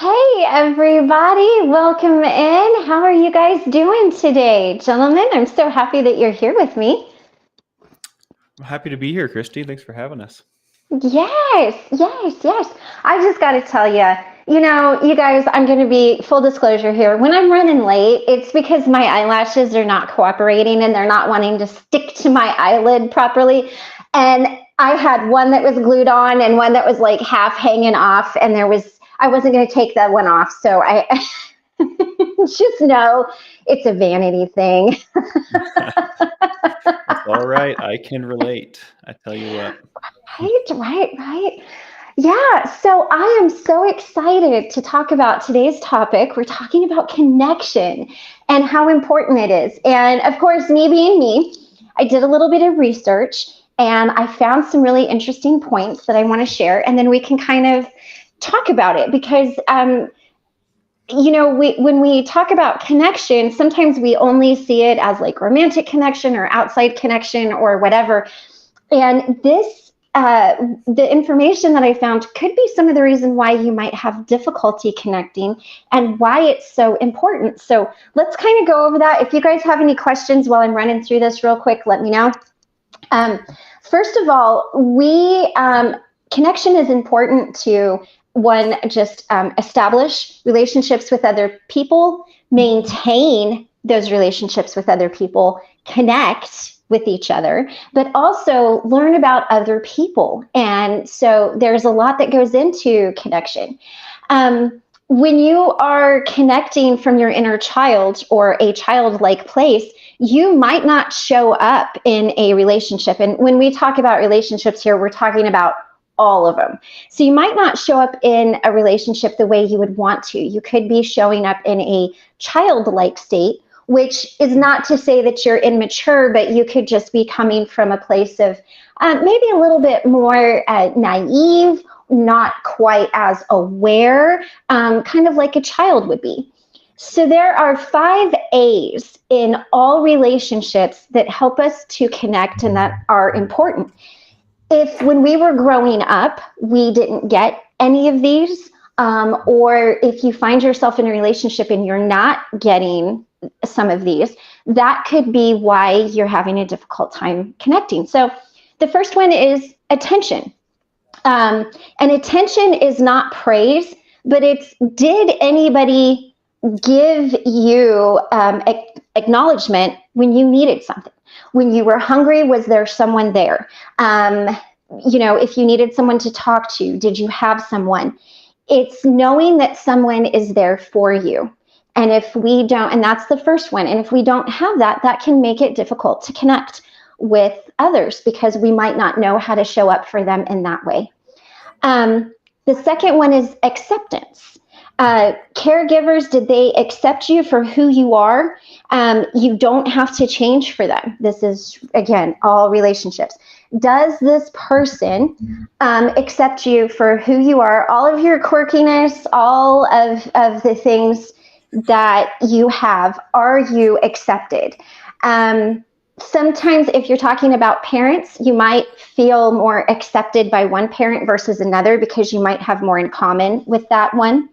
Hey, everybody, welcome in. How are you guys doing today? Gentlemen, I'm so happy that you're here with me. I'm happy to be here, Christy. Thanks for having us. Yes. I just got to tell you, you guys, I'm going to be full disclosure here. When I'm running late, it's because my eyelashes are not cooperating and they're not wanting to stick to my eyelid properly. And I had one that was glued on and one that was like half hanging off, and I wasn't going to take that one off. So I just know it's a vanity thing. That's all right. I can relate. I tell you what. Right. Yeah, so I am so excited to talk about today's topic. We're talking about connection and how important it is. And of course, me being me, I did a little bit of research and I found some really interesting points that I want to share. And then we can kind of talk about it because, when we talk about connection, sometimes we only see it as like romantic connection or outside connection or whatever. And the information that I found could be some of the reason why you might have difficulty connecting and why it's so important. So let's kind of go over that. If you guys have any questions while I'm running through this real quick, let me know. First of all, connection is important to just establish relationships with other people, maintain those relationships with other people, connect with each other, but also learn about other people. And so there's a lot that goes into connection. When you are connecting from your inner child or a childlike place, you might not show up in a relationship. And when we talk about relationships here, we're talking about all of them. So you might not show up in a relationship the way you would want to. You could be showing up in a childlike state, which is not to say that you're immature, but you could just be coming from a place of maybe a little bit more naive, not quite as aware, kind of like a child would be. So there are 5 A's in all relationships that help us to connect and that are important. If when we were growing up, we didn't get any of these, or if you find yourself in a relationship and you're not getting some of these, that could be why you're having a difficult time connecting. So the first one is attention. And attention is not praise, but it's, did anybody give you acknowledgement when you needed something? When you were hungry, was there someone there? If you needed someone to talk to, did you have someone? It's knowing that someone is there for you. And if we don't, and that's the first one, and if we don't have that, that can make it difficult to connect with others because we might not know how to show up for them in that way. The second one is acceptance. Caregivers, did they accept you for who you are? You don't have to change for them. This is, again, all relationships. Does this person accept you for who you are, all of your quirkiness, all of the things that you have? Are you accepted? Sometimes if you're talking about parents, you might feel more accepted by one parent versus another because you might have more in common with that one.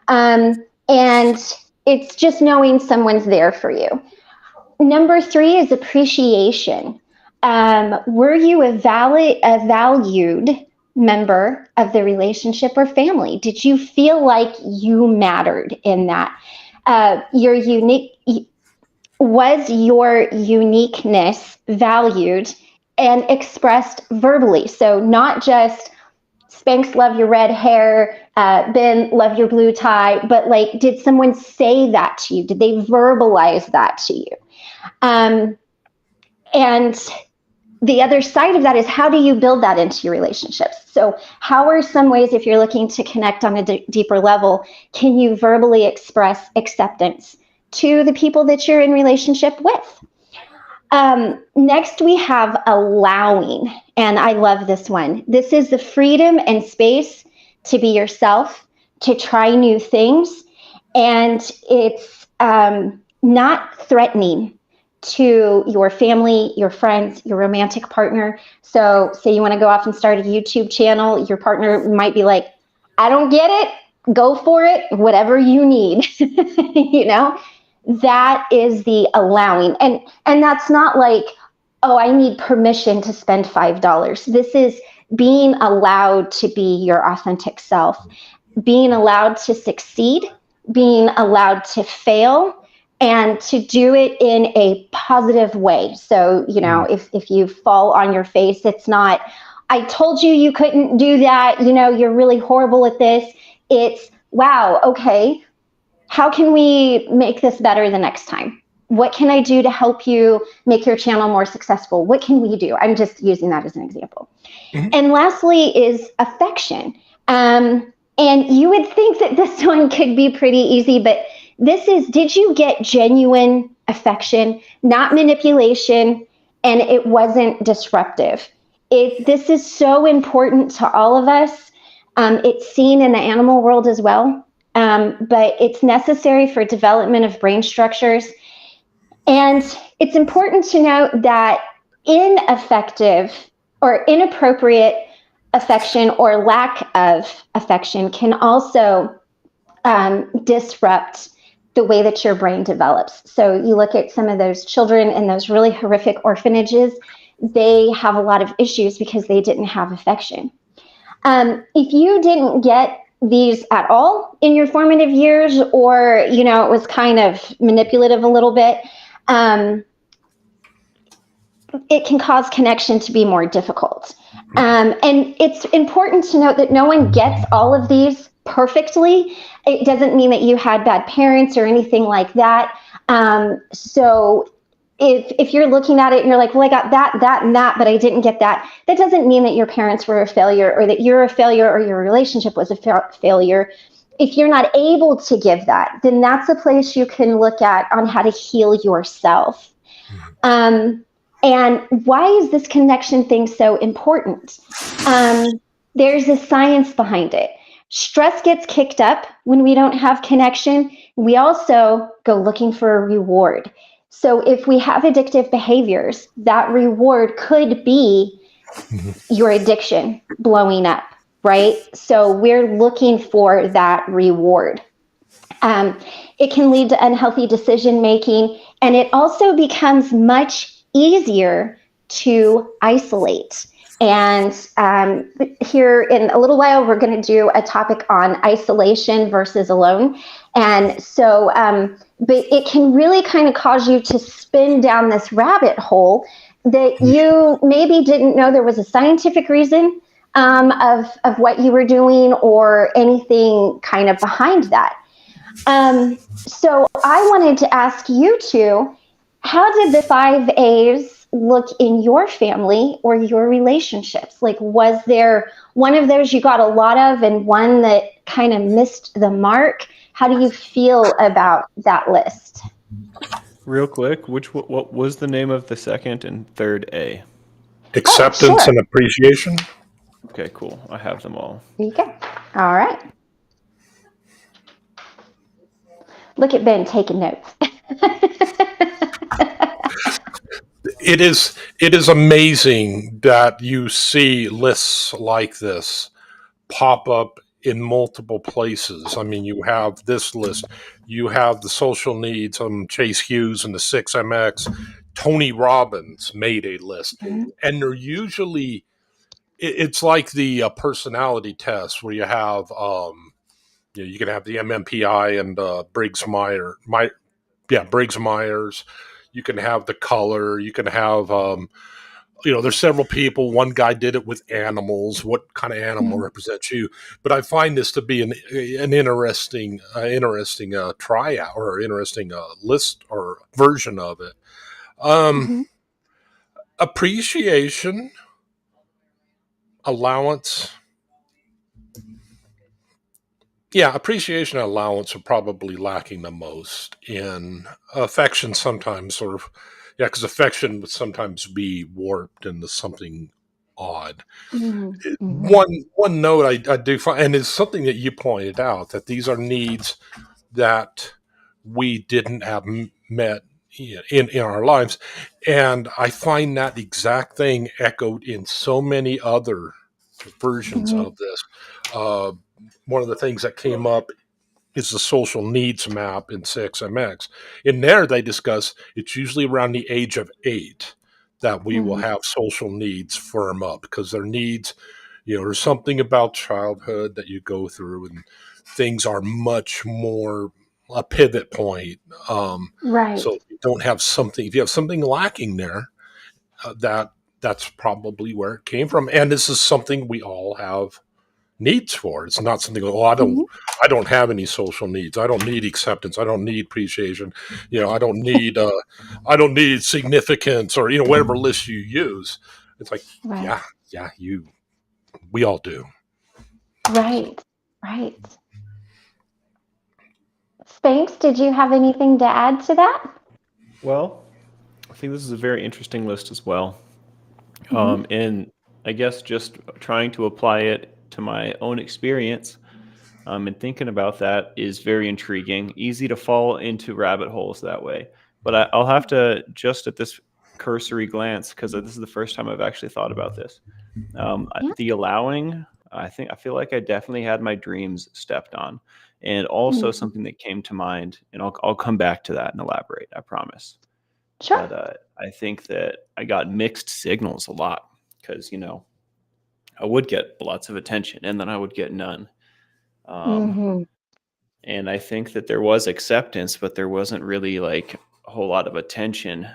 And it's just knowing someone's there for you. Number 3 is appreciation. Were you a valued member of the relationship or family? Did you feel like you mattered in that? Was your uniqueness valued and expressed verbally? So not just Spanx, love your red hair, Ben, love your blue tie, but like, did someone say that to you? Did they verbalize that to you? And the other side of that is, how do you build that into your relationships? So how are some ways, if you're looking to connect on a deeper level, can you verbally express acceptance to the people that you're in relationship with? Next, we have allowing, and I love this one. This is the freedom and space to be yourself, to try new things, and it's not threatening to your family, your friends, your romantic partner. So say you want to go off and start a YouTube channel, your partner might be like, I don't get it. go for it, whatever you need. That is the allowing. And that's not like, oh, I need permission to spend $5. This is being allowed to be your authentic self, being allowed to succeed, being allowed to fail, and to do it in a positive way. So, if you fall on your face, it's not, I told you you couldn't do that, you're really horrible at this. It's, wow, okay, how can we make this better the next time? What can I do to help you make your channel more successful? What can we do? I'm just using that as an example. Mm-hmm. And lastly is affection. And you would think that this one could be pretty easy, but this is, did you get genuine affection, not manipulation, and it wasn't disruptive? This is so important to all of us. It's seen in the animal world as well, but it's necessary for development of brain structures. And it's important to note that ineffective or inappropriate affection or lack of affection can also disrupt the way that your brain develops. So you look at some of those children in those really horrific orphanages, they have a lot of issues because they didn't have affection. If you didn't get these at all in your formative years, or, it was kind of manipulative a little bit, it can cause connection to be more difficult. And it's important to note that no one gets all of these perfectly. It doesn't mean that you had bad parents or anything like that. So if you're looking at it and you're like, well, I got that, and that, but I didn't get that, that doesn't mean that your parents were a failure, or that you're a failure, or your relationship was a failure. If you're not able to give that, then that's a place you can look at on how to heal yourself. And why is this connection thing so important? There's a science behind it. Stress gets kicked up when we don't have connection. We also go looking for a reward. So if we have addictive behaviors, that reward could be your addiction blowing up, right? So we're looking for that reward. It can lead to unhealthy decision making, and it also becomes much easier to isolate. And here in a little while, we're going to do a topic on isolation versus alone. And so, but it can really kind of cause you to spin down this rabbit hole that you maybe didn't know there was a scientific reason of what you were doing, or anything kind of behind that. So I wanted to ask you two, how did the 5 A's look in your family or your relationships? Like, was there one of those you got a lot of and one that kind of missed the mark? How do you feel about that list? Real quick, what was the name of the second and third A? Acceptance and appreciation. Okay, cool. I have them all. There you go. All right. Look at Ben taking notes. It is amazing that you see lists like this pop up in multiple places. I mean, you have this list, you have the social needs, Chase Hughes and the 6MX, Tony Robbins made a list, and they're usually, it's like the personality test where you have, you can have the MMPI and Briggs-Myers. Briggs-Myers. You can have the color. You can have, there's several people. One guy did it with animals. What kind of animal represents you? But I find this to be an interesting tryout, or interesting list or version of it. Appreciation, allowance. Yeah, appreciation and allowance are probably lacking the most. In affection, sometimes because affection would sometimes be warped into something odd. One note I do find, and it's something that you pointed out, that these are needs that we didn't have met in our lives, and I find that exact thing echoed in so many other versions Mhm. of this. Uh, One of the things that came up is the social needs map in 6MX. In there, they discuss it's usually around the age of 8 that we will Mhm. have social needs firm up because their needs, there's something about childhood that you go through and things are much more a pivot point. Right. So if you don't have something, if you have something lacking there, that's probably where it came from. And this is something we all have needs for. It's not something, oh, Mhm. I don't have any social needs. I don't need acceptance. I don't need appreciation. I don't need significance or, whatever list you use. It's like, Right. yeah, we all do. Right. Right. Spanx, did you have anything to add to that? Well, I think this is a very interesting list as well. Mhm. And I guess just trying to apply it to my own experience and thinking about that is very intriguing. Easy to fall into rabbit holes that way. But I'll have to, just at this cursory glance, because this is the first time I've actually thought about this. Yeah. The allowing, I feel like I definitely had my dreams stepped on. And also Mhm. something that came to mind, and I'll come back to that and elaborate, I promise. Sure. But I think that I got mixed signals a lot because, I would get lots of attention and then I would get none. Um, Mhm. and I think that there was acceptance, but there wasn't really like a whole lot of attention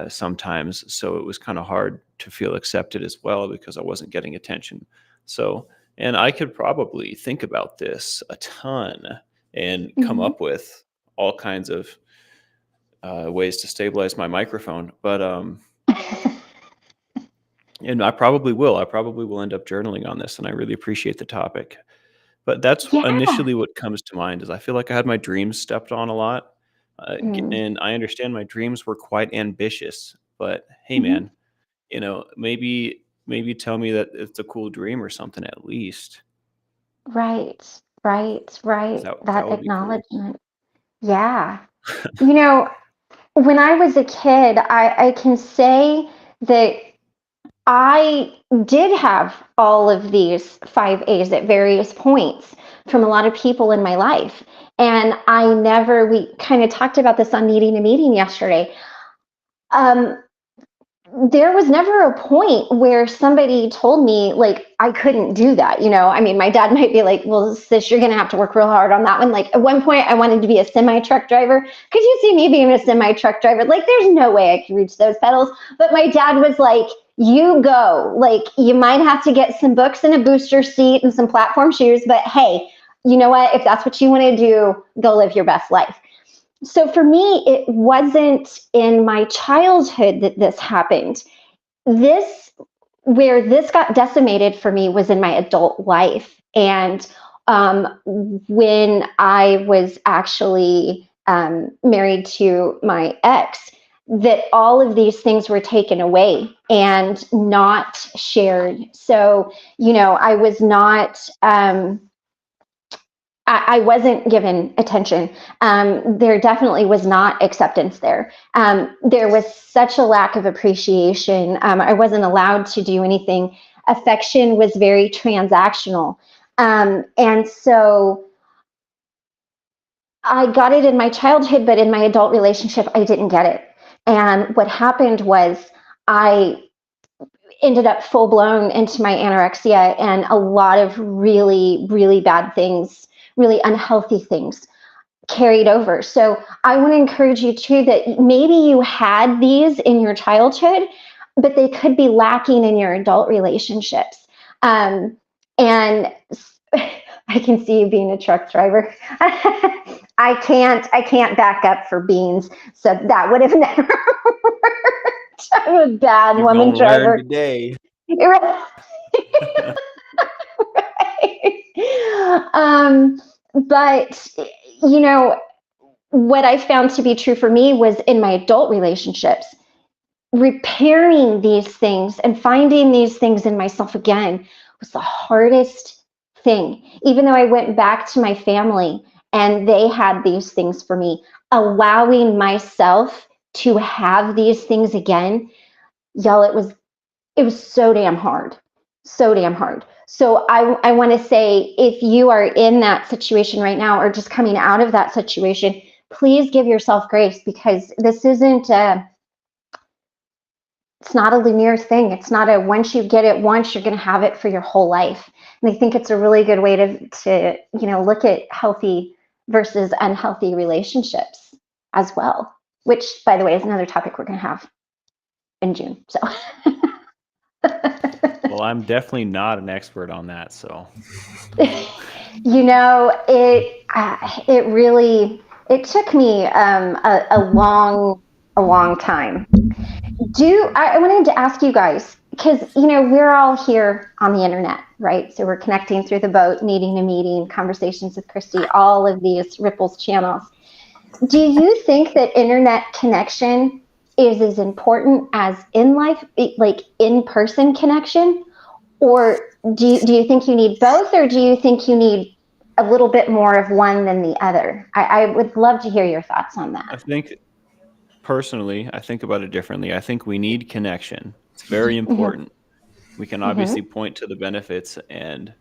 sometimes. So it was kind of hard to feel accepted as well because I wasn't getting attention. So, and I could probably think about this a ton and come Mhm. up with all kinds of ways to stabilize my microphone. But and I probably will. I probably will end up journaling on this, and I really appreciate the topic. But that's Yeah. initially what comes to mind is I feel like I had my dreams stepped on a lot, Mm. and I understand my dreams were quite ambitious. But hey, Mhm. man, maybe tell me that it's a cool dream or something at least. Right. Right. Right. That That would be cool. acknowledgement. Yeah. You know, when I was a kid, I can say that I did have all of these 5 A's at various points from a lot of people in my life. And we kind of talked about this on Needing a Meeting yesterday. Um, there was never a point where somebody told me like I couldn't do that. I mean, my dad might be like, well, sis, you're going to have to work real hard on that one. Like at one point I wanted to be a semi truck driver. Could you see me being a semi truck driver? Like there's no way I could reach those pedals. But my dad was like, you go. Like you might have to get some books and a booster seat and some platform shoes. But hey, you know what? If that's what you want to do, go live your best life. So for me, it wasn't in my childhood that this happened. This Where this got decimated for me was in my adult life, and when I was actually married to my ex, that all of these things were taken away and not shared. So I was not I wasn't given attention. There definitely was not acceptance there. There was such a lack of appreciation. I wasn't allowed to do anything. Affection was very transactional. And so I got it in my childhood, but in my adult relationship, I didn't get it. And what happened was I ended up full blown into my anorexia and a lot of really, really bad things, really unhealthy things carried over. So I want to encourage you too that maybe you had these in your childhood, but they could be lacking in your adult relationships. And I can see you being a truck driver. I can't back up for beans, so that would have never worked. I'm a bad You're woman gonna learn driver. today. Right. But what I found to be true for me was in my adult relationships, repairing these things and finding these things in myself again was the hardest thing. Even though I went back to my family and they had these things for me, allowing myself to have these things again, y'all, it was so damn hard. so damn hard. So I want to say, if you are in that situation right now, or just coming out of that situation, please give yourself grace, because this isn't it's not a linear thing. It's not a, once you get it once, you're going to have it for your whole life. And I think it's a really good way to look at healthy versus unhealthy relationships as well, which, by the way, is another topic we're going to have in June. So Well, I'm definitely not an expert on that, so. It really, it took me a long time. I wanted to ask you guys, because we're all here on the internet, right? So we're connecting through the boat, meeting to meeting, conversations with Christy, all of these Ripples channels. Do you think that internet connection is as important as in life, like in-person connection? Or do you think you need both, or do you think you need a little bit more of one than the other? I would love to hear your thoughts on that. I think, personally, I think about it differently. I think we need connection. It's very important. We can obviously point to the benefits and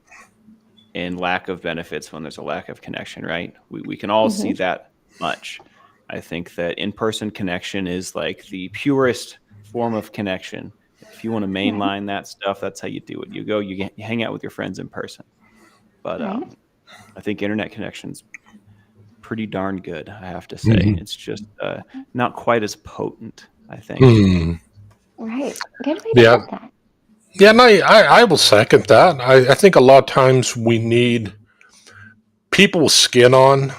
lack of benefits when there's a lack of connection, right? We can all see that much. I think that in-person connection is like the purest form of connection. If you want to mainline that stuff, that's how you do it. You hang out with your friends in person. But I think internet connection's pretty darn good, I have to say. It's just not quite as potent, I think. Right. Good way to put that. Yeah, and I will second that. I think a lot of times we need people with skin on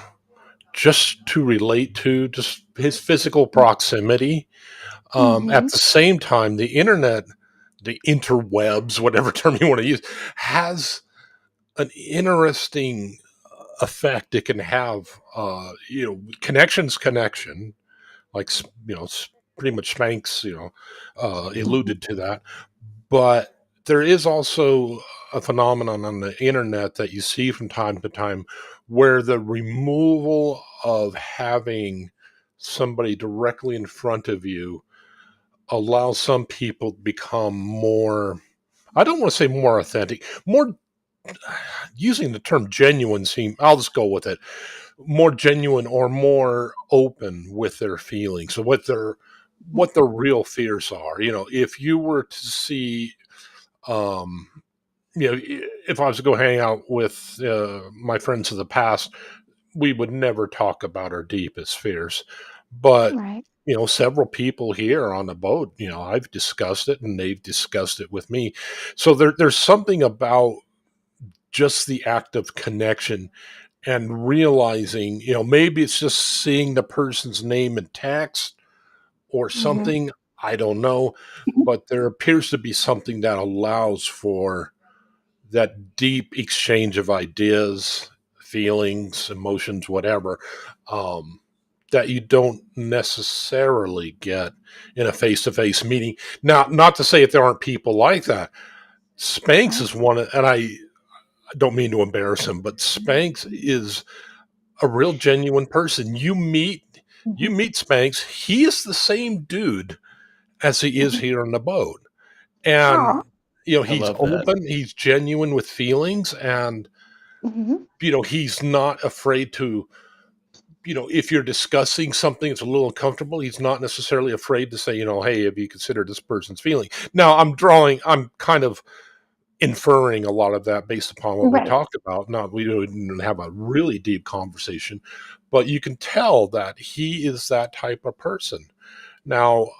just to relate to just his physical proximity. At the same time, the internet, the interwebs, whatever term you want to use, has an interesting effect it can have. Connection's connection, like pretty much Spanx, alluded to that. But there is also a phenomenon on the internet that you see from time to time where the removal of having somebody directly in front of you allows some people to become more, I don't want to say more authentic, more, using the term genuine I'll just go with it, more genuine or more open with their feelings. So what their real fears are. If you were to see, if I was to go hang out with my friends of the past, we would never talk about our deepest fears. But several people here on the boat, I've discussed it and they've discussed it with me. So there's something about just the act of connection and realizing, maybe it's just seeing the person's name in text or something. I don't know, but there appears to be something that allows for that deep exchange of ideas, feelings, emotions, whatever, that you don't necessarily get in a face-to-face meeting. Now, not to say that there aren't people like that. Spanx is one, and I don't mean to embarrass him, but Spanx is a real genuine person. You meet Spanx, he is the same dude as he is here on the boat. And he's open, he's genuine with feelings, and he's not afraid to, if you're discussing something that's a little uncomfortable, he's not necessarily afraid to say, hey, have you considered this person's feeling? Now, I'm kind of inferring a lot of that based upon what we talked about. Not, we didn't have a really deep conversation, but you can tell that he is that type of person. Now,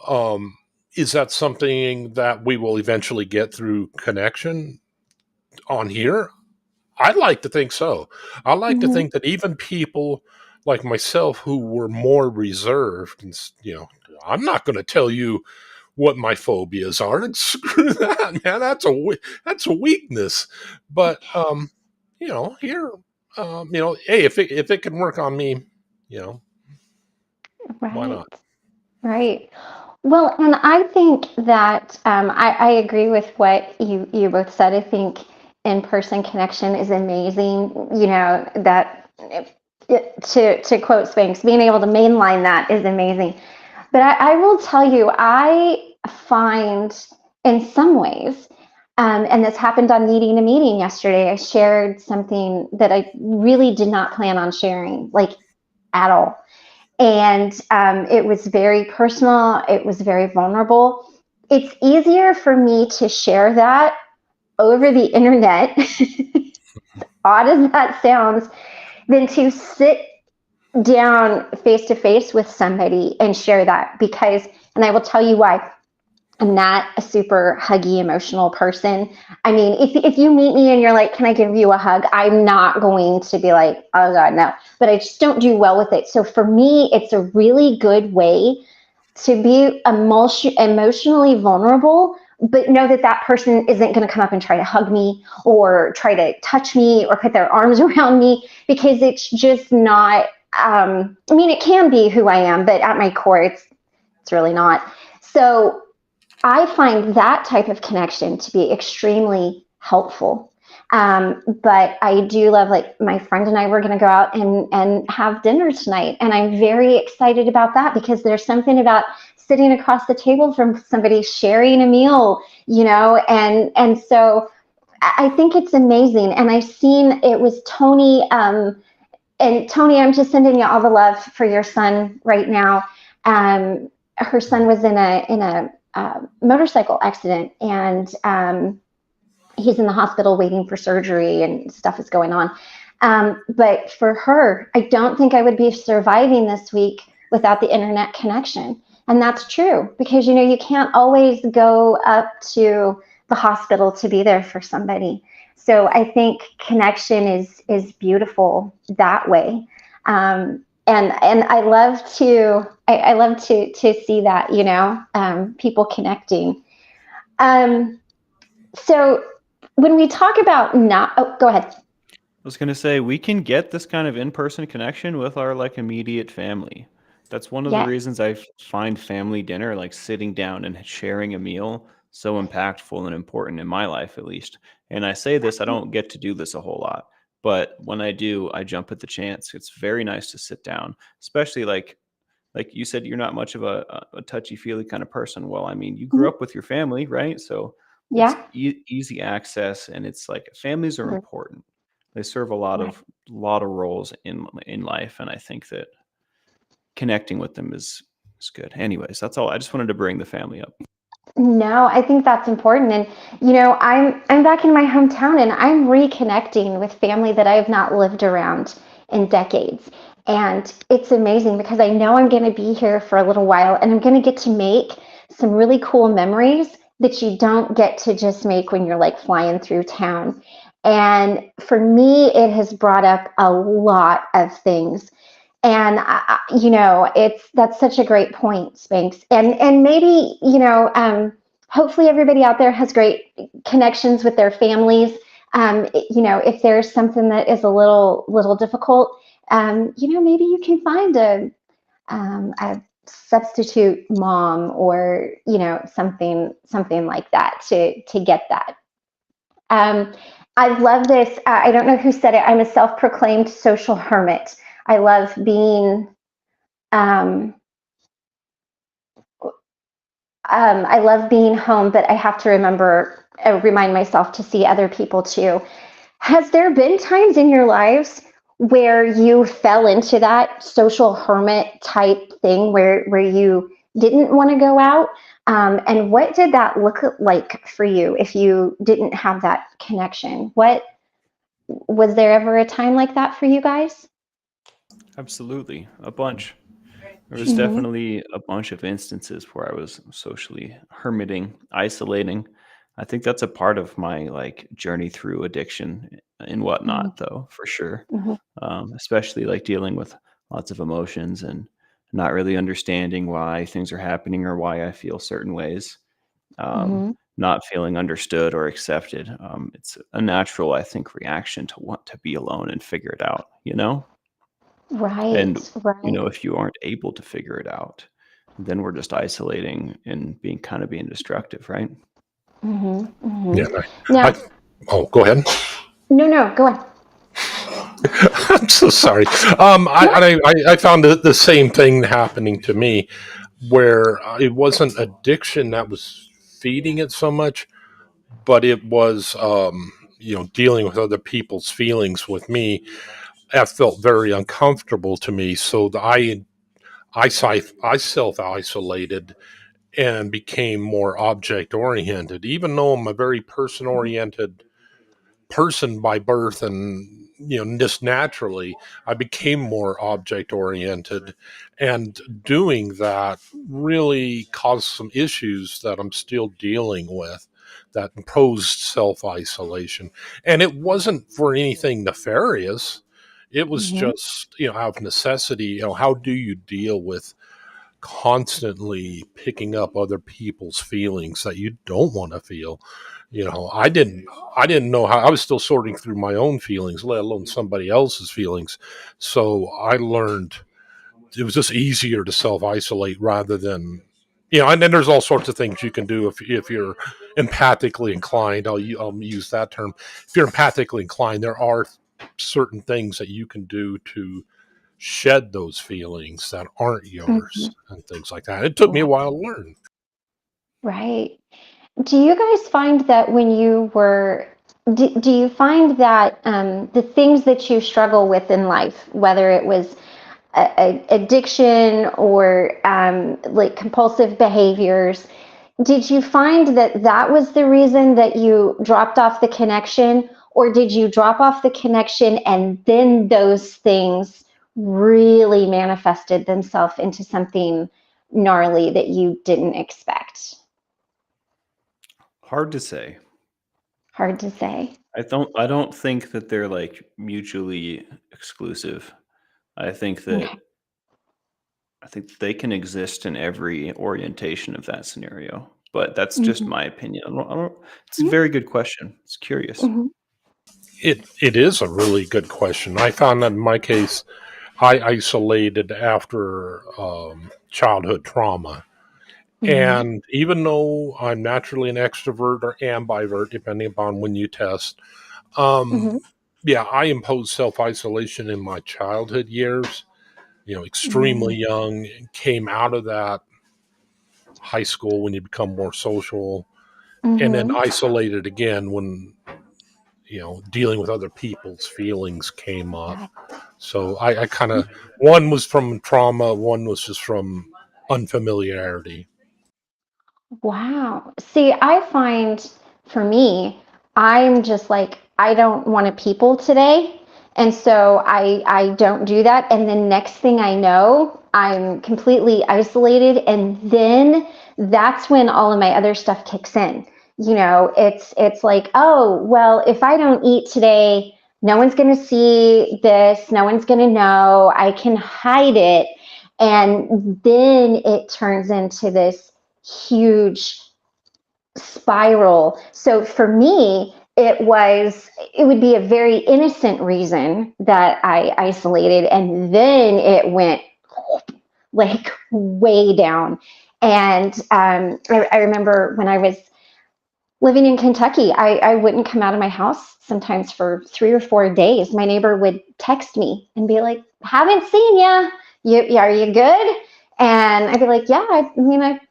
is that something that we will eventually get through connection on here? I'd like to think so. I like to think that even people like myself who were more reserved, and I'm not going to tell you what my phobias are, and screw that, man. That's a weakness. But here, hey, if it can work on me, why not? Right. Well, and I think that I agree with what you both said. I think in-person connection is amazing. That to quote Spanx, being able to mainline that is amazing. But I will tell you, I find in some ways And this happened on Needing a Meeting yesterday. I shared something that I really did not plan on sharing, like at all. And it was very personal. It was very vulnerable. It's easier for me to share that over the internet, odd as that sounds, than to sit down face to face with somebody and share that, because, and I will tell you why. I'm not a super huggy, emotional person. I mean, if you meet me and you're like, can I give you a hug? I'm not going to be like, oh God, no. But I just don't do well with it. So for me, it's a really good way to be emotionally vulnerable, but know that that person isn't going to come up and try to hug me or try to touch me or put their arms around me, because it's just not, I mean, it can be who I am, but at my core, it's really not. So I find that type of connection to be extremely helpful. But I do love, like, my friend and I were going to go out and have dinner tonight. And I'm very excited about that, because there's something about sitting across the table from somebody, sharing a meal, and so I think it's amazing. And I've seen, it was Tony, and Tony, I'm just sending you all the love for your son right now. Her son was in a motorcycle accident, and he's in the hospital waiting for surgery, and stuff is going on. But for her, I don't think I would be surviving this week without the internet connection. And that's true, because, you can't always go up to the hospital to be there for somebody. So I think connection is beautiful that way. And I love to see that, people connecting. So when we talk about go ahead. I was going to say, we can get this kind of in-person connection with our immediate family. That's one of the reasons I find family dinner, like sitting down and sharing a meal, so impactful and important in my life, at least. And I say this, I don't get to do this a whole lot, but when I do, I jump at the chance. It's very nice to sit down, especially like you said, you're not much of a touchy-feely kind of person. Well, I mean, you grew up with your family, right? So it's easy access, and it's like families are important. They serve a lot of roles in life, and I think that connecting with them is good. Anyways, that's all. I just wanted to bring the family up. No, I think that's important. And, I'm back in my hometown, and I'm reconnecting with family that I have not lived around in decades. And it's amazing, because I know I'm going to be here for a little while, and I'm going to get to make some really cool memories that you don't get to just make when you're like flying through town. And for me, it has brought up a lot of things. And that's such a great point, Spanx. And maybe, hopefully everybody out there has great connections with their families. If there's something that is a little difficult, maybe you can find a substitute mom, or something like that to get that. I love this. I don't know who said it. I'm a self-proclaimed social hermit. I love being home, but I have to remind myself to see other people too. Has there been times in your lives where you fell into that social hermit type thing, where you didn't want to go out? And what did that look like for you if you didn't have that connection? Was there ever a time like that for you guys? Absolutely. A bunch. There was definitely a bunch of instances where I was socially hermiting, isolating. I think that's a part of my journey through addiction and whatnot, though, for sure. Especially dealing with lots of emotions and not really understanding why things are happening or why I feel certain ways. Not feeling understood or accepted. It's a natural, I think, reaction to want to be alone and figure it out, Right. And, if you aren't able to figure it out, then we're just isolating and being destructive, right? Yeah. Now, Go ahead. No, go on. I'm so sorry. I found the same thing happening to me, where it wasn't addiction that was feeding it so much, but it was, dealing with other people's feelings with me. That felt very uncomfortable to me. So I self isolated and became more object oriented, even though I'm a very person oriented person by birth, and just naturally I became more object oriented, and doing that really caused some issues that I'm still dealing with, that imposed self-isolation. And it wasn't for anything nefarious. It was Mm-hmm. just, out of necessity. How do you deal with constantly picking up other people's feelings that you don't want to feel? I didn't know how. I was still sorting through my own feelings, let alone somebody else's feelings. So I learned it was just easier to self isolate rather than, and then there's all sorts of things you can do if you're empathically inclined. I'll use that term. If you're empathically inclined, there are certain things that you can do to shed those feelings that aren't Mm-hmm. yours, and things like that. It took me a Right. while to learn. Right. Do you guys find that when you were, do you find that the things that you struggle with in life, whether it was addiction or like compulsive behaviors, did you find that that was the reason that you dropped off the connection, or did you drop off the connection and then those things really manifested themselves into something gnarly that you didn't expect? Hard to say. Hard to say. I don't think that they're like mutually exclusive. I think that Okay. I think they can exist in every orientation of that scenario. But that's just Mm-hmm. my opinion. It's a very good question. It's curious. Mm-hmm. It is a really good question. I found that in my case, I isolated after childhood trauma. Mm-hmm. And even though I'm naturally an extrovert or ambivert, depending upon when you test, Mm-hmm. yeah, I imposed self isolation in my childhood years, Mm-hmm. extremely young, came out of that high school when you become more social, and then Mm-hmm. isolated again when, dealing with other people's feelings came up. Got So I kind of, one was from trauma, one was just from unfamiliarity. Wow. See, I find for me, I'm just like, I don't want to people today. And so I don't do that. And the next thing I know, I'm completely isolated. And then that's when all of my other stuff kicks in. It's like, oh, well, if I don't eat today, no one's going to see this, no one's going to know. I can hide it. And then it turns into this huge spiral. So for me, it would be a very innocent reason that I isolated, and then it went like way down. And I remember when I was living in Kentucky, I wouldn't come out of my house sometimes for 3 or 4 days. My neighbor would text me and be like, "Haven't seen ya. Are you good?" And I'd be like, "Yeah,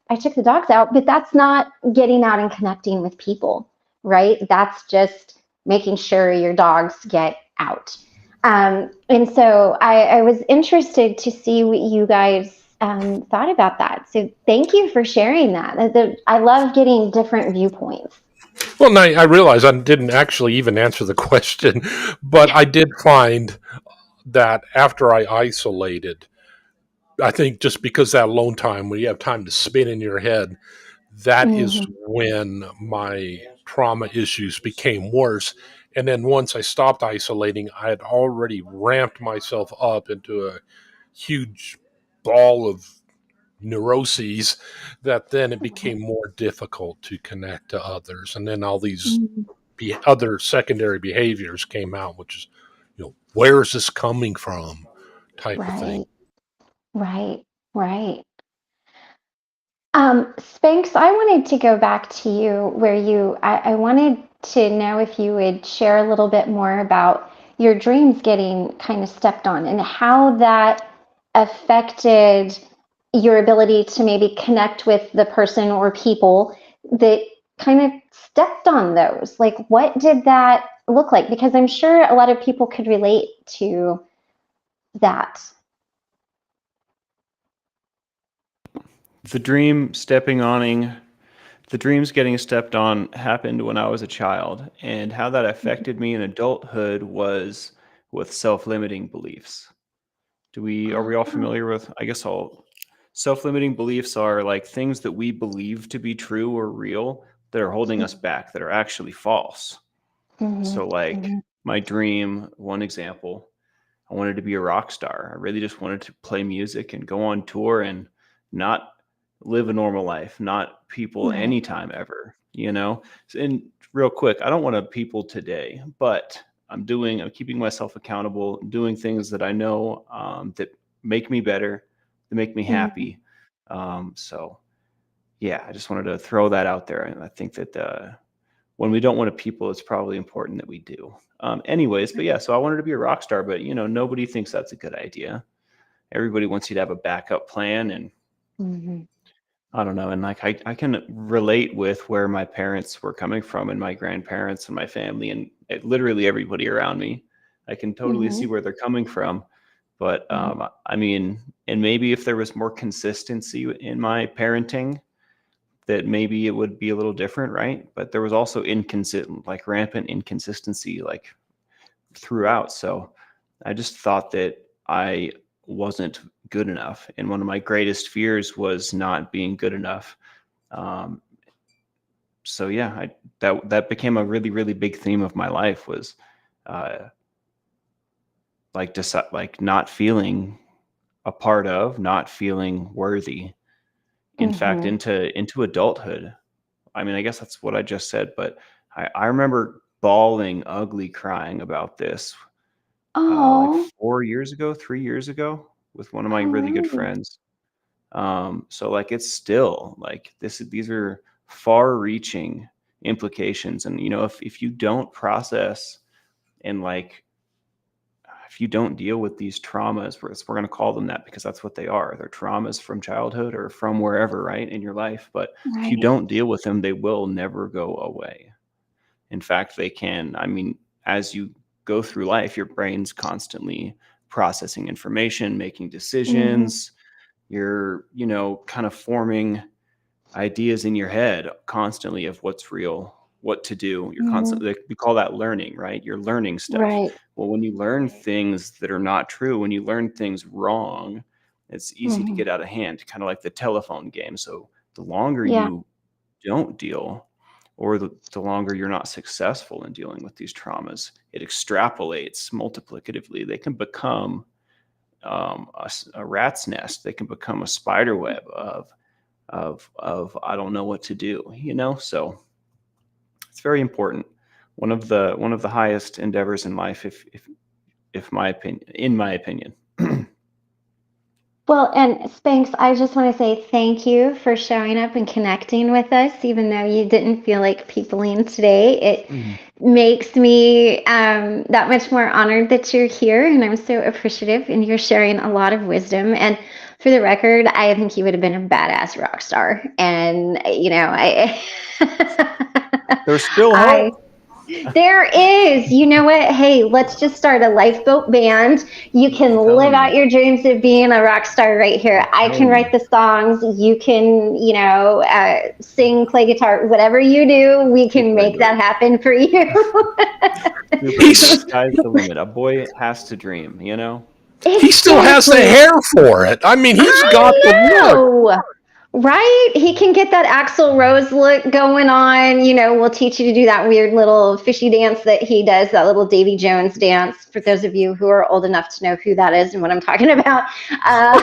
I took the dogs out," but that's not getting out and connecting with people, right? That's just making sure your dogs get out. And so I was interested to see what you guys thought about that. So thank you for sharing that. I love getting different viewpoints. Well, now I realize I didn't actually even answer the question, but I did find that after I isolated, I think just because that alone time, when you have time to spin in your head, that is Mm-hmm. when my trauma issues became worse. And then once I stopped isolating, I had already ramped myself up into a huge ball of neuroses, that then it became more difficult to connect to others. And then all these Mm-hmm. other secondary behaviors came out, which is, where is this coming from, type of thing. Right, right, right. Spanx, I wanted to go back to you where I wanted to know if you would share a little bit more about your dreams getting kind of stepped on and how that affected your ability to maybe connect with the person or people that kind of stepped on those? Like, what did that look like? Because I'm sure a lot of people could relate to that. The dreams getting stepped on happened when I was a child, and how that affected me in adulthood was with self-limiting beliefs. Are we all Oh. familiar with, I guess all self-limiting beliefs are like things that we believe to be true or real that are holding us back, that are actually false. Mm-hmm. So like Mm-hmm. my dream, one example, I wanted to be a rock star. I really just wanted to play music and go on tour and not live a normal life, not people Right. anytime ever, you know? And real quick, I don't want to people today, but I'm keeping myself accountable, doing things that I know that make me better, that make me Mm-hmm. happy. So yeah, I just wanted to throw that out there. And I think that when we don't want to people, it's probably important that we do. Anyways, but yeah, so I wanted to be a rock star, but nobody thinks that's a good idea. Everybody wants you to have a backup plan, and Mm-hmm. I don't know. And like, I can relate with where my parents were coming from and my grandparents and my family and literally everybody around me. I can totally Mm-hmm. see where they're coming from. But I mean, and maybe if there was more consistency in my parenting, that maybe it would be a little different, right? But there was also inconsistent, like rampant inconsistency, like throughout. So I just thought that I wasn't good enough, and one of my greatest fears was not being good enough. Um, so yeah, that became a really really big theme of my life was uh, like not feeling a part of, not feeling worthy. In fact, Mm-hmm. into adulthood, I mean, I guess that's what I just said, but I remember bawling, ugly crying about this like Oh, 4 years ago, 3 years ago with one of my all really good right. friends. So like it's still like these are far reaching implications. And if you don't process and like if you don't deal with these traumas, we're going to call them that because that's what they are. They're traumas from childhood or from wherever, right, in your life. But if you Right. don't deal with them, they will never go away. In fact, they can. I mean, as you go through life, your brain's constantly processing information, making Mm-hmm. decisions. You're, kind of forming ideas in your head constantly of what's real, what to do. You're Mm-hmm. constantly, we call that learning, right? You're learning stuff. Right. Well, when you learn things that are not true, when you learn things wrong, it's easy to Mm-hmm. get out of hand, kind of like the telephone game. So the longer Yeah. you don't deal, or the longer you're not successful in dealing with these traumas, it extrapolates multiplicatively. They can become a rat's nest. They can become a spider web of I don't know what to do. So it's very important. One of the highest endeavors in life, if my opinion, in my opinion. Well, and Spanx, I just want to say thank you for showing up and connecting with us, even though you didn't feel like peopling today. It makes me that much more honored that you're here, and I'm so appreciative, and you're sharing a lot of wisdom. And for the record, I think you would have been a badass rock star. And, There's still I hope. there is. You know what? Hey, let's just start a lifeboat band. You can I'm live telling you. out your dreams of being a rock star right here. I'm I can telling write you. the songs. You can, sing, play guitar, whatever you do, we Take can right make into that it. happen for you. Super easy. He's Sky's the limit. A boy has to dream. he still has the Exactly. hair for it. I mean, he's got the I look. know. Right? He can get that Axl Rose look going on. We'll teach you to do that weird little fishy dance that he does, that little Davy Jones dance, for those of you who are old enough to know who that is and what I'm talking about. Uh,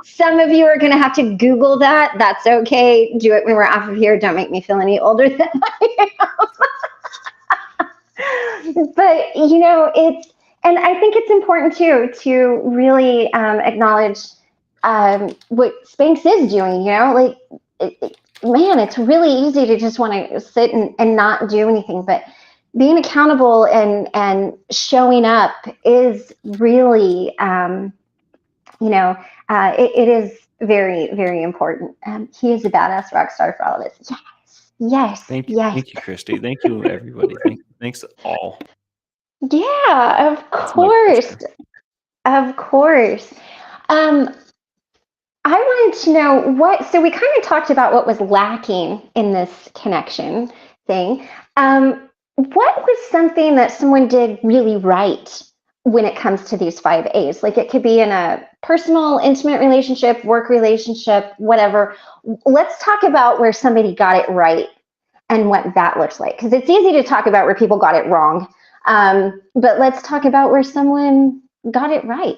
some of you are going to have to Google that. That's okay. Do it when we're off of here. Don't make me feel any older than I am. But, and I think it's important too to really acknowledge what Spanx is doing. Man, it's really easy to just want to sit and not do anything, but being accountable and showing up is really, it is very, very important. He is a badass rock star for all of us. Yeah. Yes, Thank you. yes. Thank you, Christy. Thank you, everybody. Thanks all. Yeah, of It's my course. pleasure. Of course. Um, I wanted to know so we kind of talked about what was lacking in this connection thing. What was something that someone did really right when it comes to these 5 A's? Like it could be in a personal, intimate relationship, work relationship, whatever. Let's talk about where somebody got it right and what that looks like. Because it's easy to talk about where people got it wrong. But let's talk about where someone got it right.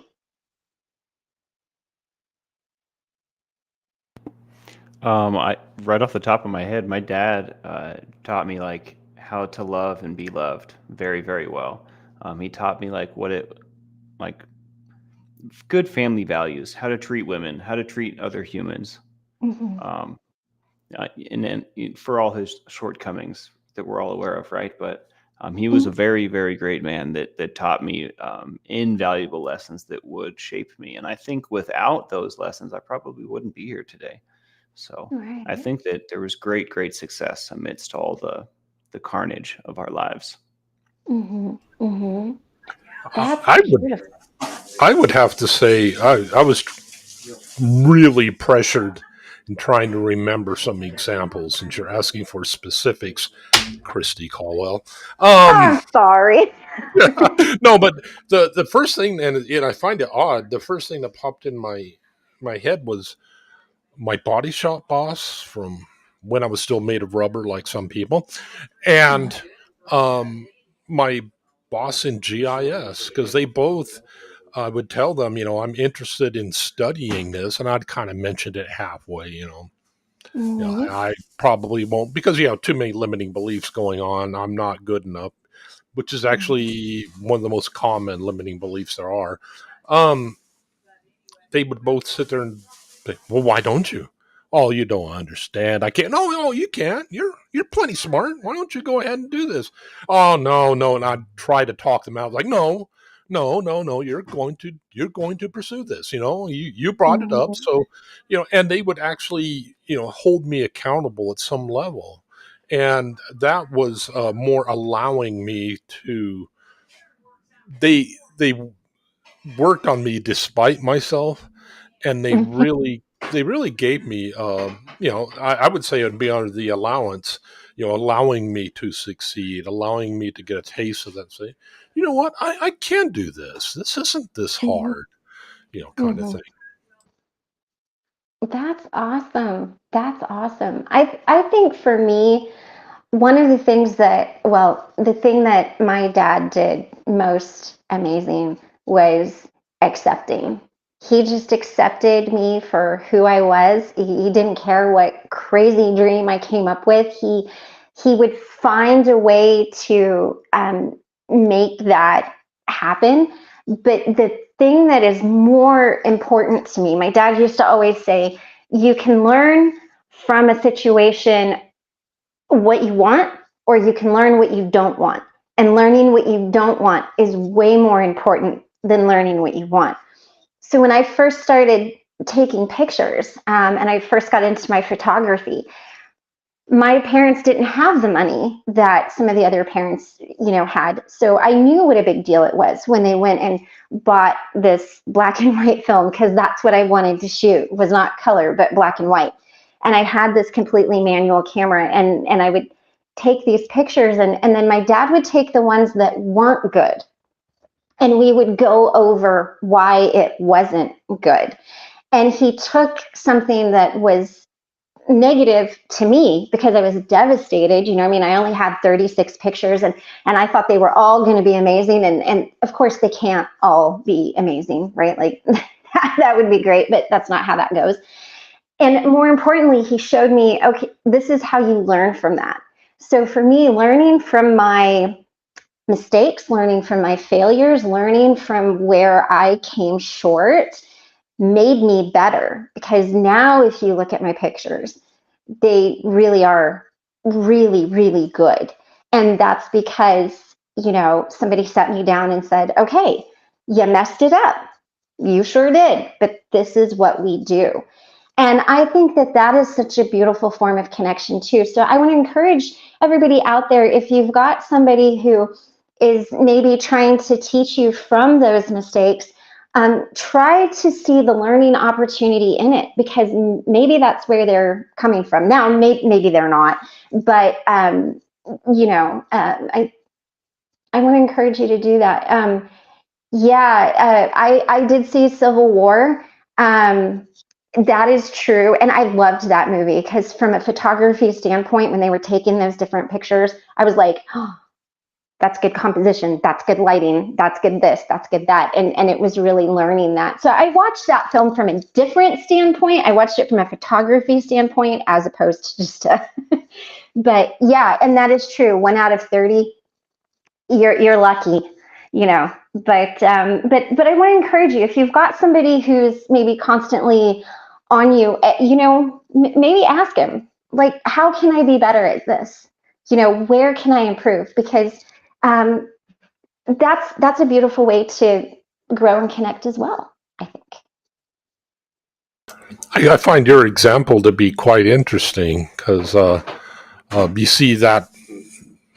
I right off the top of my head, my dad taught me like how to love and be loved very, very well. He taught me like like good family values, how to treat women, how to treat other humans, Mm-hmm. um, and then for all his shortcomings that we're all aware of, right? But he was a very, very great man that taught me invaluable lessons that would shape me. And I think without those lessons, I probably wouldn't be here today. So Right. I think that there was great, great success amidst all the carnage of our lives. Mm-hmm. Mm-hmm. That's I would beautiful. I would have to say I was really pressured in trying to remember some examples, since you're asking for specifics, Christy Caldwell. I'm sorry. No, but the first thing, and I find it odd, the first thing that popped in my head was my body shop boss from when I was still made of rubber, like some people, and my boss in GIS, because they both, I would tell them, I'm interested in studying this, and I'd kind of mentioned it halfway, Mm-hmm. I probably won't, because too many limiting beliefs going on. I'm not good enough, which is actually one of the most common limiting beliefs there are. Um, they would both sit there and say, "Well, why don't you?" "Oh, you don't understand. I can't." No, you can't. You're plenty smart. Why don't you go ahead and do this?" "Oh, no, no." And I'd try to talk them out. Like, no, no, no, no. You're going to pursue this. You brought it up. Mm-hmm. So, and they would actually, hold me accountable at some level. And that was more allowing me to, they worked on me despite myself, and they really gave me, I would say it would be under the allowance, allowing me to succeed, allowing me to get a taste of that, say, you know what, I can do this isn't this Mm-hmm. hard, kind of Mm-hmm. thing. That's awesome. That's awesome. I think for me, one of the things the thing that my dad did most amazing was accepting. He just accepted me for who I was. He didn't care what crazy dream I came up with. He would find a way to make that happen. But the thing that is more important to me, my dad used to always say, you can learn from a situation what you want, or you can learn what you don't want. And learning what you don't want is way more important than learning what you want. So when I first started taking pictures, and I first got into my photography, my parents didn't have the money that some of the other parents, had. So I knew what a big deal it was when they went and bought this black and white film, because that's what I wanted to shoot, was not color, but black and white. And I had this completely manual camera, and I would take these pictures, and then my dad would take the ones that weren't good, and we would go over why it wasn't good. And he took something that was negative to me, because I was devastated. I only had 36 pictures, and I thought they were all going to be amazing. And of course they can't all be amazing, right? Like that would be great, but that's not how that goes. And more importantly, he showed me, okay, this is how you learn from that. So for me, learning from my mistakes, learning from my failures, learning from where I came short made me better, because now if you look at my pictures, they really are really, really good. And that's because, somebody sat me down and said, okay, you messed it up. You sure did, but this is what we do. And I think that that is such a beautiful form of connection too. So I want to encourage everybody out there, if you've got somebody who is maybe trying to teach you from those mistakes, try to see the learning opportunity in it, because maybe that's where they're coming from. Now, maybe they're not, but you know, I want to encourage you to do that. I did see Civil War. That is true. And I loved that movie because from a photography standpoint, when they were taking those different pictures, I was like, oh, that's good composition. That's good lighting. That's good this. That's good that. And it was really learning that. So I watched that film from a different standpoint. I watched it from a photography standpoint as opposed to just a, but yeah, and that is true. 1 out of 30, you're lucky, you know. But I want to encourage you, if you've got somebody who's maybe constantly on you, you know, maybe ask him, like, how can I be better at this? You know, where can I improve? Because that's a beautiful way to grow and connect as well, I think. I find your example to be quite interesting because you see that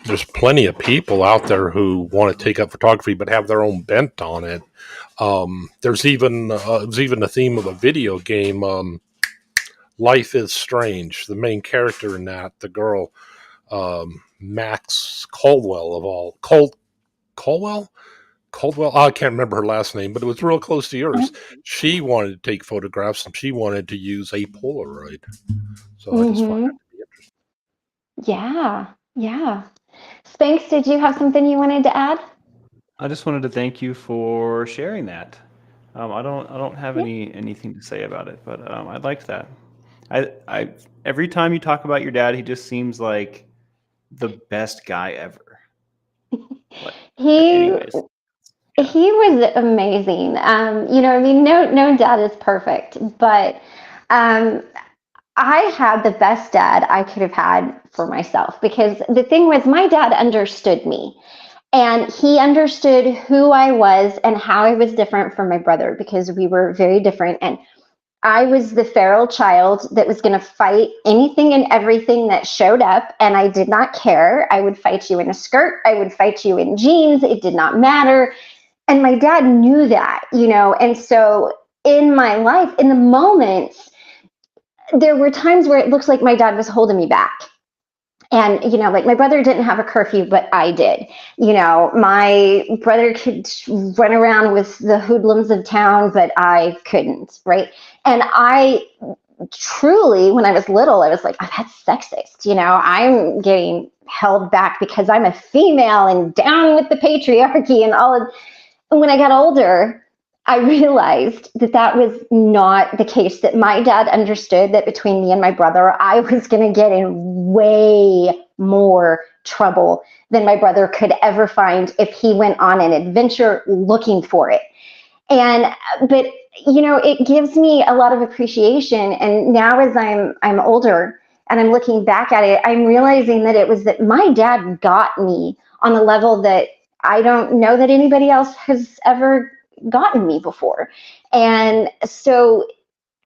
there's plenty of people out there who want to take up photography but have their own bent on it. There's even it was even the theme of a video game, Life is Strange. The main character in that, the girl, Max Caldwell of all Caldwell. I can't remember her last name, but it was real close to yours. She wanted to take photographs and she wanted to use a Polaroid. So I just find that to be interesting. Yeah. Spanx, did you have something you wanted to add? I just wanted to thank you for sharing that. I don't have anything to say about it, but I liked that. I every time you talk about your dad, he just seems like the best guy ever. But anyways, He was amazing. You know, I mean, no dad is perfect, but I had the best dad I could have had for myself, because the thing was, my dad understood me. And he understood who I was and how I was different from my brother, because we were very different. And I was the feral child that was going to fight anything and everything that showed up, and I did not care. I would fight you in a skirt. I would fight you in jeans. It did not matter. And my dad knew that, you know. And so in my life, in the moments, there were times where it looks like my dad was holding me back. And, you know, like, my brother didn't have a curfew, but I did. You know, my brother could run around with the hoodlums of town, but I couldn't, right? And I truly, when I was little, I was like, oh, that's sexist. You know, I'm getting held back because I'm a female and down with the patriarchy and all of. And when I got older, I realized that that was not the case, that my dad understood that between me and my brother, I was going to get in way more trouble than my brother could ever find if he went on an adventure looking for it. But you know, it gives me a lot of appreciation. And now, as I'm older and I'm looking back at it, I'm realizing that it was that my dad got me on a level that I don't know that anybody else has ever gotten me before. And so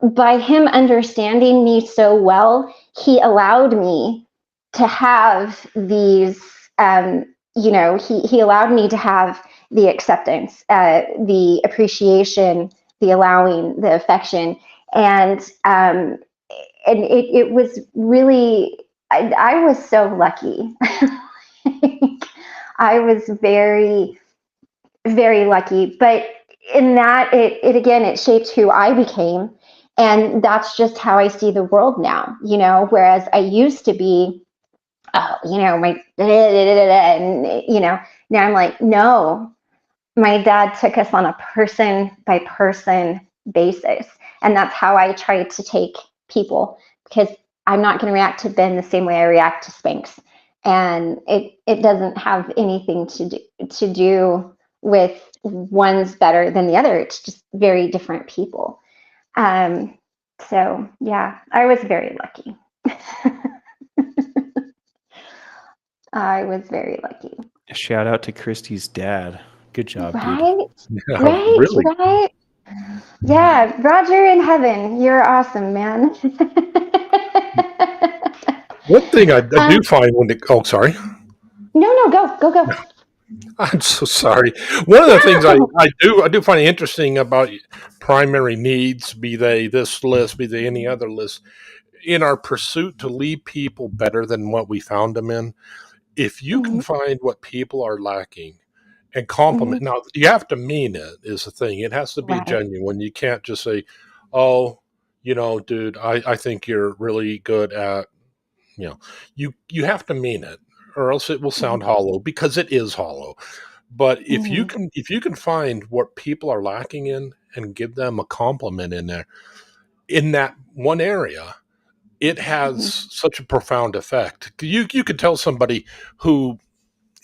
by him understanding me so well, he allowed me to have these, you know, he allowed me to have the acceptance, the appreciation, the allowing, the affection. And it was really, I was so lucky. I was very, very lucky. But in that, it again, it shaped who I became. And that's just how I see the world now, you know, whereas I used to be, oh, you know, and, you know, now I'm like, no, my dad took us on a person by person basis. And that's how I try to take people, because I'm not going to react to Ben the same way I react to Spanx. And it doesn't have anything to do with one's better than the other. It's just very different people. So yeah, I was very lucky. I was very lucky. shout out to Christy's dad. Good job, Right? dude. Yeah, Right? really. Right? Yeah, Roger in heaven, you're awesome, man. One thing I do um, find sorry. no, go. I'm so sorry. One of the things No. I do find interesting about primary needs, be they this list, be they any other list, in our pursuit to leave people better than what we found them in, if you can Mhm, find what people are lacking and compliment, mhm. now you have to mean it is the thing. It has to be Right. genuine. You can't just say, oh, dude, I think you're really good at, you have to mean it, or else it will Mhm, sound hollow, because it is hollow. But mhm, if you can find what people are lacking in and give them a compliment in there, in that one area, it mhm, has such a profound effect. You could tell somebody who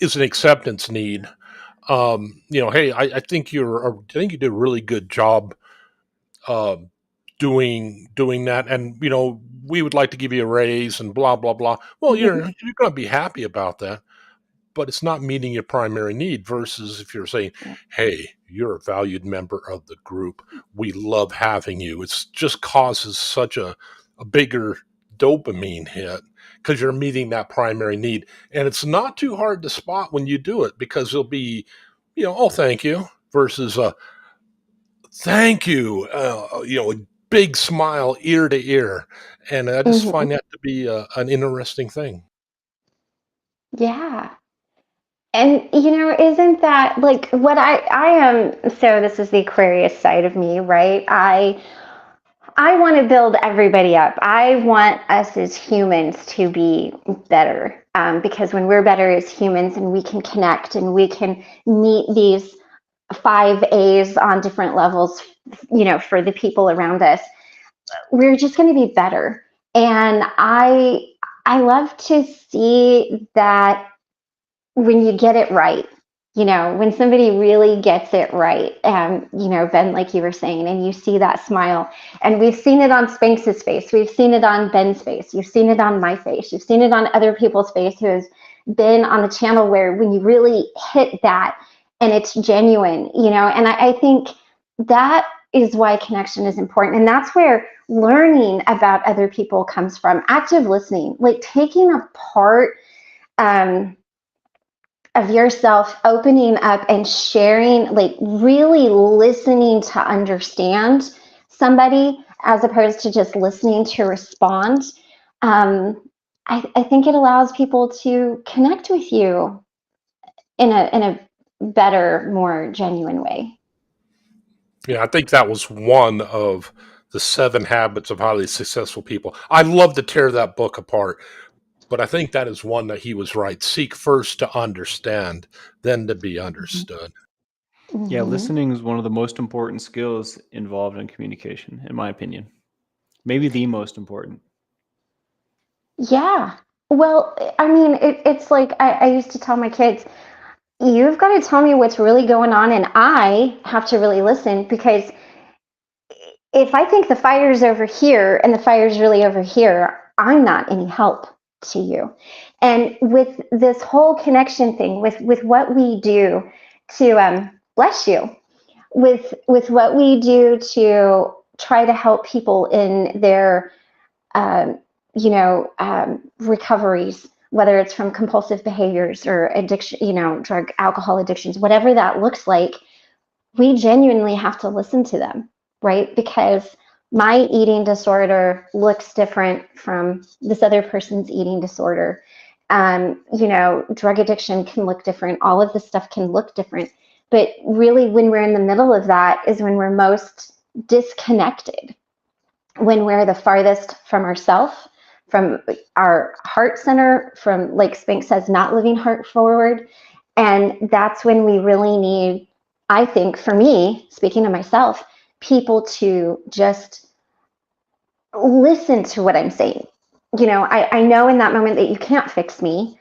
is an acceptance need, hey, I think I think you did a really good job uh, doing that, and we would like to give you a raise and blah blah blah. Well, mhm. you're going to be happy about that, but it's not meeting your primary need. Versus if you're saying, Yeah. hey, you're a valued member of the group, we love having you, it's just causes such a bigger dopamine hit, because you're meeting that primary need. And it's not too hard to spot when you do it, because it'll be, oh, thank you, versus thank you, a big smile ear to ear. And I just Mhm. find that to be an interesting thing. Yeah. And isn't that like what I am? So this is the Aquarius side of me, right? I want to build everybody up. I want us as humans to be better, because when we're better as humans and we can connect and we can meet these 5 A's on different levels, for the people around us, we're just going to be better. And I love to see that when you get it right, when somebody really gets it right, Ben, like you were saying, and you see that smile, and we've seen it on Spanx's face, we've seen it on Ben's face, you've seen it on my face, you've seen it on other people's face who has been on the channel, where when you really hit that and it's genuine, and I think that is why connection is important. And that's where learning about other people comes from. Active listening, like taking a part, um, of yourself, opening up and sharing, like really listening to understand somebody as opposed to just listening to respond. um, I think it allows people to connect with you in a better, more genuine way. Yeah, I think that was one of the 7 habits of highly successful people. I love to tear that book apart, but I think that is one that he was right. Seek first to understand, then to be understood. Yeah, Mm-hmm. listening is one of the most important skills involved in communication, in my opinion. Maybe the most important. Yeah. Well, I mean, it's like I used to tell my kids, you've got to tell me what's really going on, and I have to really listen, because if I think the fire's over here and the fire's really over here, I'm not any help to you. And with this whole connection thing, with what we do to bless you, with what we do to try to help people in their um, recoveries, whether it's from compulsive behaviors or addiction, drug, alcohol addictions, whatever that looks like, we genuinely have to listen to them, right? Because my eating disorder looks different from this other person's eating disorder. Drug addiction can look different. All of this stuff can look different. But really, when we're in the middle of that is when we're most disconnected, when we're the farthest from ourselves, from our heart center, from, like Spink says, not living heart forward. And that's when we really need, I think, for me, speaking of myself, people to just listen to what I'm saying. I know in that moment that you can't fix me,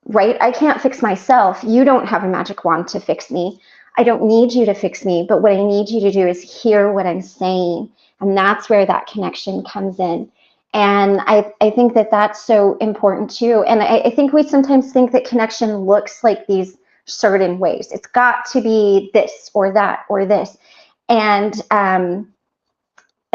right? I can't fix myself. You don't have a magic wand to fix me. I don't need you to fix me, but what I need you to do is hear what I'm saying. And that's where that connection comes in. And I think that that's so important too. And I think we sometimes think that connection looks like these certain ways. It's got to be this or that or this. And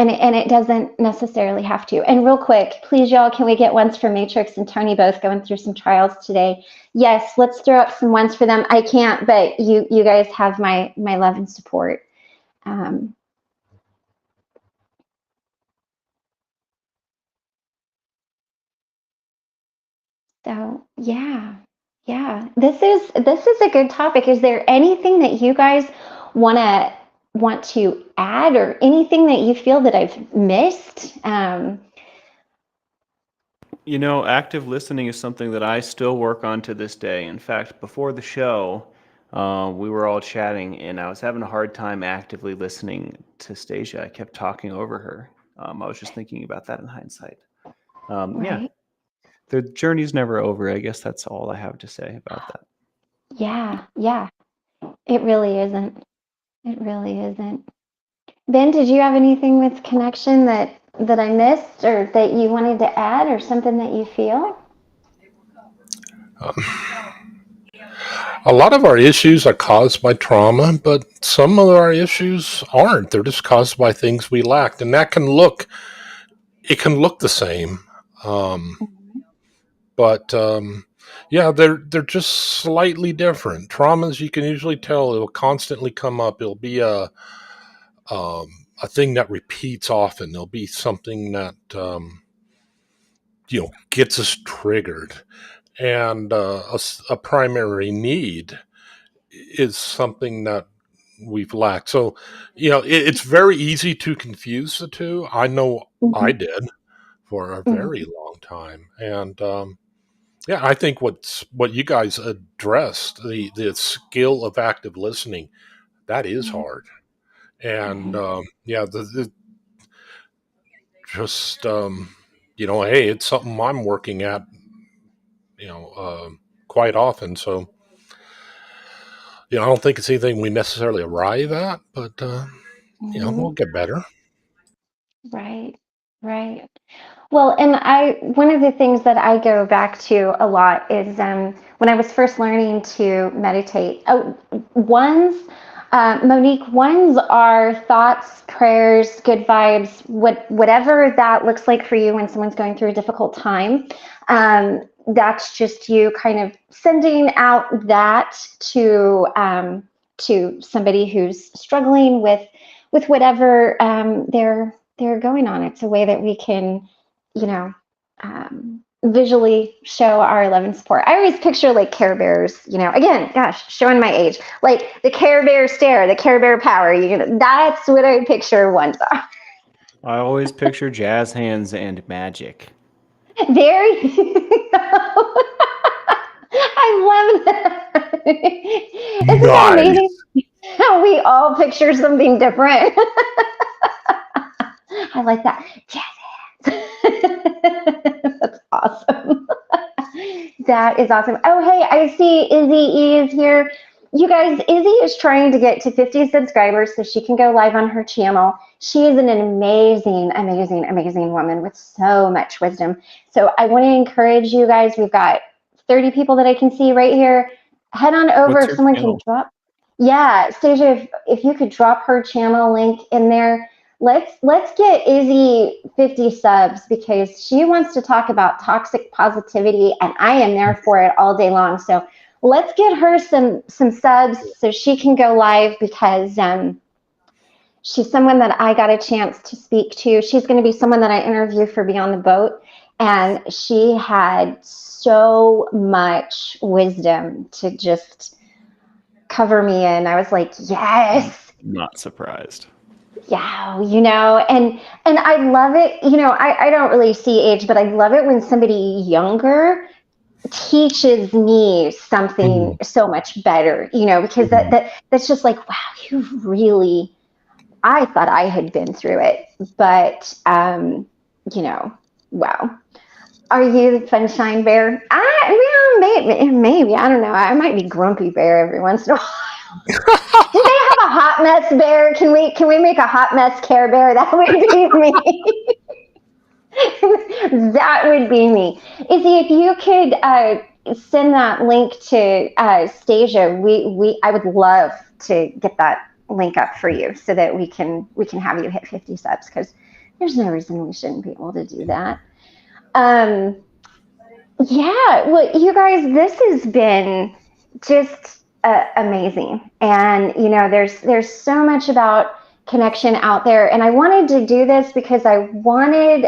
it doesn't necessarily have to. And real quick, please, y'all, can we get ones for Matrix and Tony both going through some trials today? Yes, let's throw up some ones for them. I can't, but you guys have my love and support. So yeah, this is a good topic. Is there anything that you guys want to add, or anything that you feel that I've missed? Active listening is something that I still work on to this day. In fact, before the show, we were all chatting, and I was having a hard time actively listening to Stasia. I kept talking over her. I was just thinking about that in hindsight. Right. Yeah, the journey's never over. I guess that's all I have to say about that. Yeah. It really isn't. It really isn't. Ben, did you have anything with connection that I missed, or that you wanted to add, or something that you feel? A lot of our issues are caused by trauma, but some of our issues aren't. They're just caused by things we lacked, and that can look the same. But yeah, they're just slightly different. Traumas, you can usually tell, it will constantly come up. It'll be a thing that repeats often. There'll be something that gets us triggered, and a primary need is something that we've lacked. So, it's very easy to confuse the two. I know I did for a very long time, and yeah, I think what you guys addressed, the skill of active listening, that is hard. And yeah, just hey, it's something I'm working at, quite often. So, I don't think it's anything we necessarily arrive at, but we'll get better. Right. Well, and one of the things that I go back to a lot is when I was first learning to meditate. Monique, ones are thoughts, prayers, good vibes, whatever that looks like for you when someone's going through a difficult time. That's just you kind of sending out that to somebody who's struggling with whatever they're going on. It's a way that we can, visually show our love and support. I always picture like Care Bears, again, gosh, showing my age, like the Care Bear stare, the Care Bear power, that's what I picture ones are. I always picture jazz hands and magic. There you go. I love that. Isn't that amazing? How we all picture something different. I like that. Jazz hands. That's awesome. That is awesome. Oh, hey, I see Izzy E is here. You guys, Izzy is trying to get to 50 subscribers so she can go live on her channel. She is an amazing, amazing, amazing woman with so much wisdom. So I want to encourage you guys. We've got 30 people that I can see right here. Head on over. If someone can drop. Yeah, Stasia, if you could drop her channel link in there. Let's get Izzy 50 subs, because she wants to talk about toxic positivity, and I am there for it all day long. So let's get her some subs so she can go live, because she's someone that I got a chance to speak to. She's going to be someone that I interview for Beyond the Boat, and she had so much wisdom to just cover me in. I was like, yes. Not surprised. Yeah, and I love it. I don't really see age, but I love it when somebody younger teaches me something so much better, because that's just like, wow, you really, I thought I had been through it, but, wow. Are you the Sunshine Bear? Maybe, I don't know. I might be Grumpy Bear every once in a while. Do they have a hot mess bear? Can we make a hot mess Care Bear? That would be me. That would be me. Izzy, if you could send that link to Stasia, I would love to get that link up for you so that we can have you hit 50 subs, because there's no reason we shouldn't be able to do that. Yeah, well, you guys, this has been just amazing, and there's so much about connection out there, and I wanted to do this because I wanted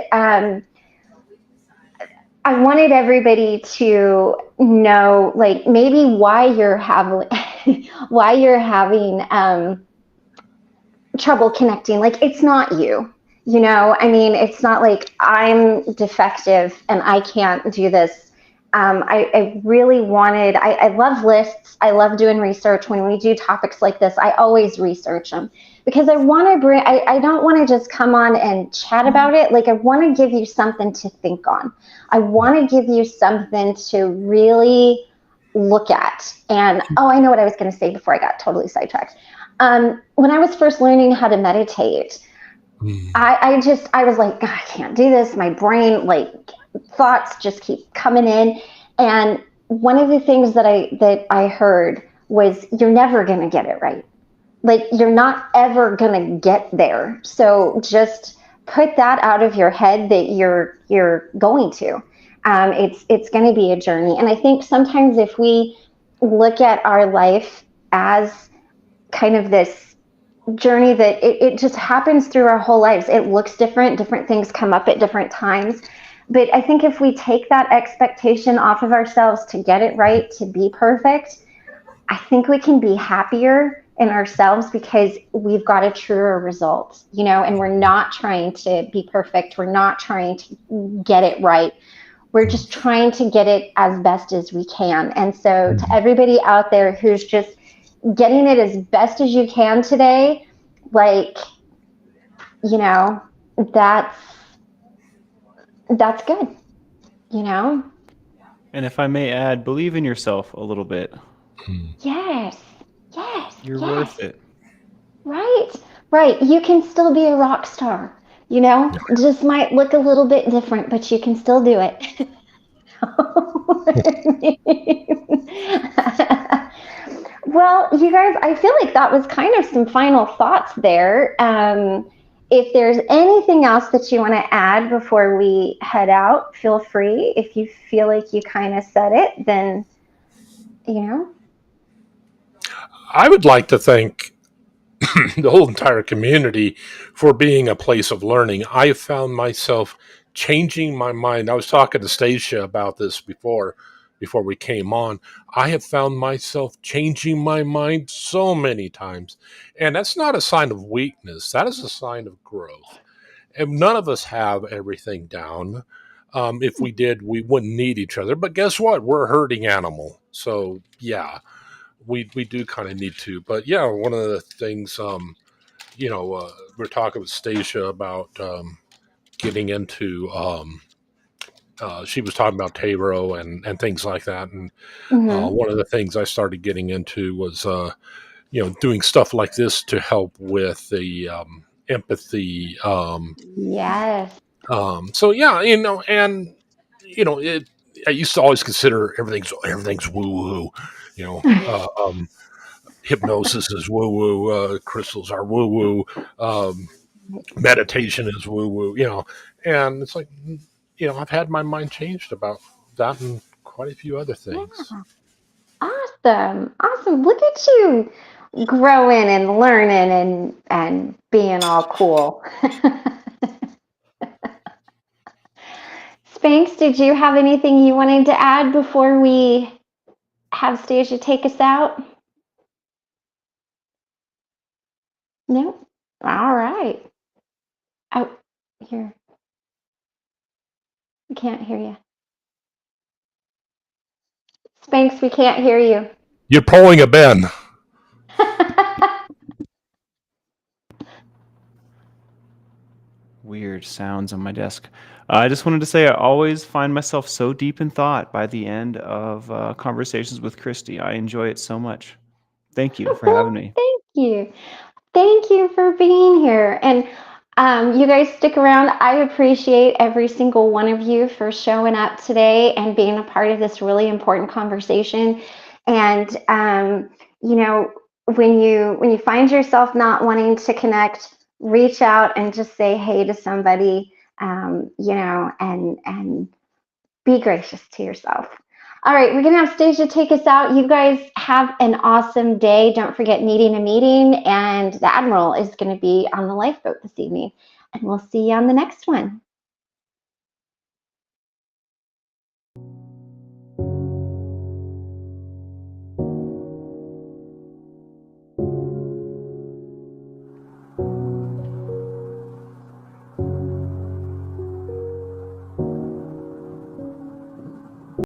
everybody to know, like, maybe why you're having trouble connecting. Like, it's not you. I mean, it's not like I'm defective and I can't do this. I really wanted, I love lists. I love doing research. When we do topics like this, I always research them, because I want to bring, I don't want to just come on and chat about it. Like, I want to give you something to think on. I want to give you something to really look at. And, I know what I was going to say before I got totally sidetracked. When I was first learning how to meditate, I was like, God, I can't do this. My brain, like, thoughts just keep coming in. And one of the things that I heard was, you're never going to get it right. Like, you're not ever going to get there. So just put that out of your head, that you're going to. It's going to be a journey. And I think sometimes if we look at our life as kind of this journey, that it just happens through our whole lives. It looks different things come up at different times. But I think if we take that expectation off of ourselves to get it right, to be perfect, I think we can be happier in ourselves, because we've got a truer result, and we're not trying to be perfect. We're not trying to get it right. We're just trying to get it as best as we can. And so to everybody out there who's just getting it as best as you can today, like, that's good, And if I may add, believe in yourself a little bit. Yes. You're worth it. Right. You can still be a rock star, It just might look a little bit different, but you can still do it. Well, you guys, I feel like that was kind of some final thoughts there. If there's anything else that you want to add before we head out, feel free. If you feel like you kind of said it, then, I would like to thank the whole entire community for being a place of learning. I found myself changing my mind. I was talking to Stacia about this before we came on. I have found myself changing my mind so many times. And that's not a sign of weakness. That is a sign of growth. And none of us have everything down. If we did, we wouldn't need each other. But guess what? We're a herding animal. So, yeah, we do kind of need to. But, yeah, one of the things, we're talking with Stacia about getting into she was talking about tarot and things like that. And one of the things I started getting into was, doing stuff like this to help with the empathy. yes. So yeah, and I used to always consider everything's woo woo, you know. Hypnosis is woo woo. Crystals are woo woo. Meditation is woo woo. And it's like, I've had my mind changed about that and quite a few other things. Yeah. Awesome. Look at you growing and learning and being all cool. Spanx, did you have anything you wanted to add before we have Stacia take us out? No? All right. Oh, here. We can't hear you. Spanx, we can't hear you. You're pulling a Ben. Weird sounds on my desk. I just wanted to say I always find myself so deep in thought by the end of conversations with Christy. I enjoy it so much. Thank you for having me. Thank you. Thank you for being here. And you guys stick around. I appreciate every single one of you for showing up today and being a part of this really important conversation. And, when you find yourself not wanting to connect, reach out and just say hey to somebody, you know, and be gracious to yourself. All right, we're gonna have Stasia take us out. You guys have an awesome day. Don't forget Needing a Meeting, and the Admiral is gonna be on the lifeboat this evening. And we'll see you on the next one.